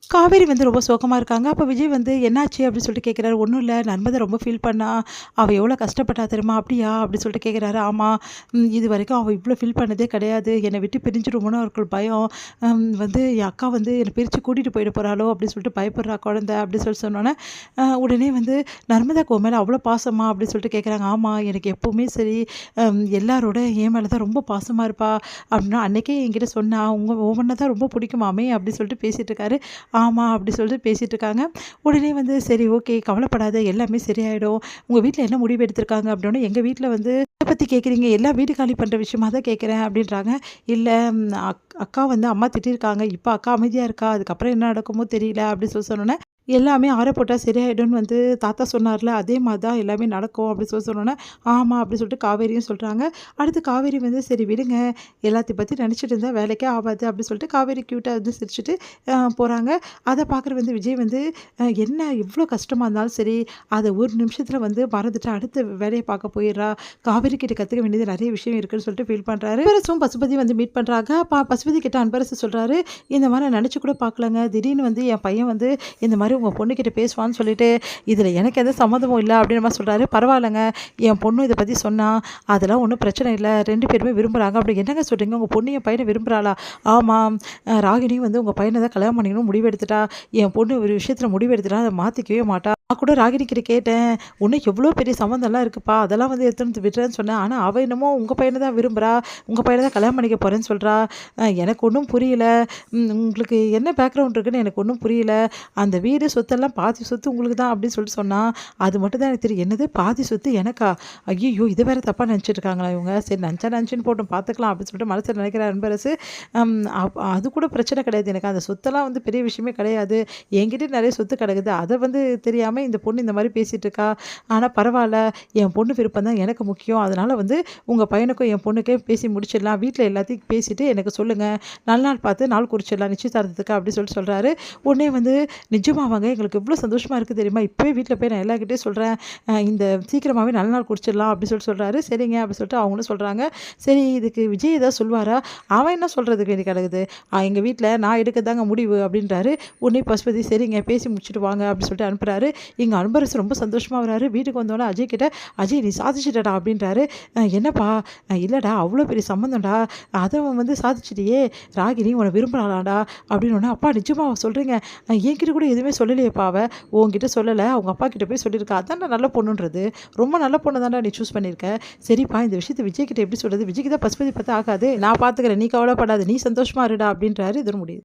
காவேரி வந்து ரொம்ப சோகமா இருக்காங்க. அப்ப விஜய் வந்து என்னாச்சு அப்படின்னு சொல்லிட்டு கேட்குறாரு. ஒண்ணும் இல்ல நர்மதா ரொம்ப ஃபீல் பண்ணா. அவ எவ்வளோ கஷ்டப்பட்டா தெரியுமா? அப்படியா? அப்படின்னு சொல்லிட்டு கேட்குறாரு. ஆமா. இதுவரைக்கும் அவ இவ்வளோ ஃபீல் பண்ணதே கிடையாது. என்னை விட்டு பிரிஞ்சுருமோன்னு அவருக்கு ஒரு பயம். வந்து என் அக்கா வந்து என்னை பிரிச்சு கூட்டிட்டு போயிட போறாளோ அப்படின்னு சொல்லிட்டு பயப்படுறா குழந்தை அப்படின்னு சொல்லி சொன்னோனே, உடனே வந்து நர்மதாக்கு உன் மேல அவ்வளோ பாசமா? அப்படின்னு சொல்லிட்டு கேட்குறாங்க. ஆமா. எனக்கு எப்பவுமே சரி எல்லாரோட என் மேல தான் ரொம்ப பாசமா இருப்பா. அப்படின்னா அன்னைக்கே என்கிட்ட சொன்னா. உன்ன தான் ரொம்ப பிடிக்குமாமே அப்படின்னு சொல்லிட்டு பேசிட்டு இருக்காரு. ஆமா, அப்படி சொல்லிட்டு பேசிட்டு இருக்காங்க. உடனே வந்து சரி ஓகே கவலைப்படாத எல்லாமே சரியாயிடும். உங்க வீட்ல என்ன முடிவு எடுத்திருக்காங்க அப்படின்னோனே, எங்க வீட்ல வந்து எத பத்தி கேட்குறீங்க? எல்லாம் வீடு காலி பண்ற விஷயமா தான் கேட்குறேன் அப்படின்றாங்க. இல்ல அக்கா வந்து அம்மா திட்டியிருக்காங்க. இப்ப அக்கா அமைதியா இருக்கா. அதுக்கப்புறம் என்ன நடக்குமோ தெரியல அப்படின்னு சொல்லி சொன்னோனே, எல்லாமே ஆற போட்டா சரியாயிடும்னு வந்து தாத்தா சொன்னார்ல, அதே மாரி தான் எல்லாமே நடக்கும் அப்படின்னு சொல்லி சொன்னோனே, ஆமா அப்படின்னு சொல்லிட்டு காவேரியும் சொல்றாங்க. அடுத்து காவேரி வந்து சரி விடுங்க, எல்லாத்தையும் பத்தி நினைச்சிட்டு இருந்தா வேலைக்கே ஆவாது அப்படின்னு சொல்லிட்டு காவேரி கியூட்டா வந்து சிரிச்சுட்டு போறாங்க. அத பார்க்குற வந்து விஜய் வந்து என்ன எவ்ளோ கஷ்டமா இருந்தாலும் சரி, அத ஒரு நிமிஷத்துல வந்து மறந்துட்டு அடுத்த வேலைய பார்க்க போயிர்றா. காவேரி கிட்ட கத்துக்க வேண்டியது நெறைய விஷயம் இருக்குன்னு சொல்லிட்டு ஃபீல் பண்றாரு. அன்பரசும் பசுபதியும் வந்து மீட் பண்றாங்க. பசுபதி கிட்ட அன்பரசு சொல்றாரு, இந்த மாரி நான் நெனச்சு கூட பார்க்கலங்க. திடீர்னு வந்து என் பையன் வந்து இந்த மாரி உங்க பொண்ணுகிட்ட பேசுவான்னு சொல்லிட்டு, இதுல எனக்கு எந்த சம்மந்தமும் இல்ல அப்டின்ற மாரி சொல்றாரு. பரவால்லங்க, என் பொண்ணு இத பத்தி சொன்னா, அதெல்லாம் ஒண்ணும் பிரச்சனை இல்ல. 2 பேருமே விரும்புறாங்க. அப்படி என்னங்க சொல்றீங்க? உங்க பொண்ணு என் பையன விரும்புறாளா? ஆமா. ராகினி வந்து உங்க பையன தான் கல்யாணம் பண்ணிக்கணும்னு முடிவெடுத்துட்டா. என் பொண்ணு ஒரு விஷயத்துல முடிவெடுத்துட்டா, அத மாத்திக்கவே மாட்டா. நான் கூட ராகினி கிட்ட கேட்டேன். "இன்னும் எவ்ளோ பெரிய சம்மந்தம்லாம் இருக்குப்பா. அதெல்லாம் வந்து எடுத்துட்டு வந்து விடுறேன்னு சொன்னேன். ஆனா, அவ என்னமோ உங்க பையன தான் விரும்புறா. உங்க பையன தான் கல்யாணம் பண்ணிக்க போறேன்னு சொல்றா. எனக்கு ஒண்ணும் புரியல. உங்களுக்கு என்ன பேக்ரவுண்ட் இருக்குன்னு எனக்கு ஒண்ணும் புரியல. அந்த வீடு சொத்தெல்லாம் பாதி சொத்து உங்களுக்கு தான் அப்படின்னு சொல்லிட்டு சொன்னா. அது மட்டும் தான் எனக்கு தெரியும். என்னது பாதி சொத்து எனக்கா? ஐய்யய்யோ! இத வேற தப்பா நெனச்சுட்டு இருக்காங்களா இவங்க? சரி நெனச்சா நெனச்சுன்னு போட்டும் பார்த்துக்கலாம் அப்படின்னு சொல்லிட்டு மனசுல நெனைக்கிற அன்பரசு, அது கூட பிரச்சனை கிடையாது எனக்கு. அந்த சொத்தெல்லாம் வந்து பெரிய விஷயமே கிடையாது. என்கிட்ட நெறைய சொத்து கிடக்குது. அத வந்து தெரியாம இந்த பொண்ணு இந்த மாரி பேசிட்டு இருக்கா. ஆனா பரவால்ல. என் பொண்ணு விருப்பம் தான் எனக்கு முக்கியம். அதனால வந்து உங்க பையனுக்கும் என் பொண்ணுக்கும் பேசி முடிச்சிடலாம். வீட்ல எல்லாத்தையும் பேசிட்டு எனக்கு சொல்லுங்க. நல்ல நாள் பார்த்து நாள் குறிச்சிடலாம் நிச்சயதார்த்தத்துக்கு அப்படி சொல்றாரு. உடனே வந்து நிஜமாவாங்க எங்களுக்கு எவ்வளோ சந்தோஷமா இருக்கு தெரியுமா? இப்பவே வீட்ல போய் நான் எல்லார்கிட்டயும் சொல்றேன். இந்த சீக்கிரமாவே நல்ல நாள் குறிச்சிடலாம் அப்படி சொல்றாரு. சரிங்க அப்படி சொல்லிட்டு அவங்களும் சொல்றாங்க. சரி இதுக்கு விஜய் ஏதாவது சொல்வாரா? அவன் என்ன சொல்றதுக்கு வேண்டி கிடக்குது. எங்க வீட்ல நான் எடுக்கதாங்க முடிவு அப்படின்றாரு. உடனே பசுபதி சரிங்க பேசி முடிச்சுட்டு வாங்க அப்படி சொல்லிட்டு அனுப்புறாரு. எங்க அன்பரசு ரொம்ப சந்தோஷமா வராரு. வீட்டுக்கு வந்தோனே அஜய் கிட்ட, "அஜய் நீ சாதிச்சுட்டடா" அப்படின்றாரு. "என்னப்பா?" இல்லடா அவ்ளோ பெரிய சம்மந்தம்டா. அத வந்து சாதிச்சுட்டியே. ராகினி உன்ன விரும்புறாளாடா" அப்படின்னோனே, "அப்பா நிஜமாவா சொல்றீங்க? என்கிட்ட கூட எதுவுமே சொல்லலையேப்பா அவ. உன்கிட்ட சொல்லல. அவங்க அப்பா கிட்ட போய் சொல்லியிருக்கா. அதான்டா நல்ல பொண்ணுன்றது. ரொம்ப நல்ல பொண்ண தான்டா நீ சூஸ் பண்ணியிருக்க. சரிப்பா இந்த விஷயத்த விஜய் கிட்ட எப்படி சொல்றது? விஜய்க்கு தான் பசுபதி பார்த்தா ஆகாது. நான் பார்த்துக்கிறேன். நீ கவலைப்படாத. நீ சந்தோஷமா இருடா" அப்படின்றாரு. இதோட முடியுது.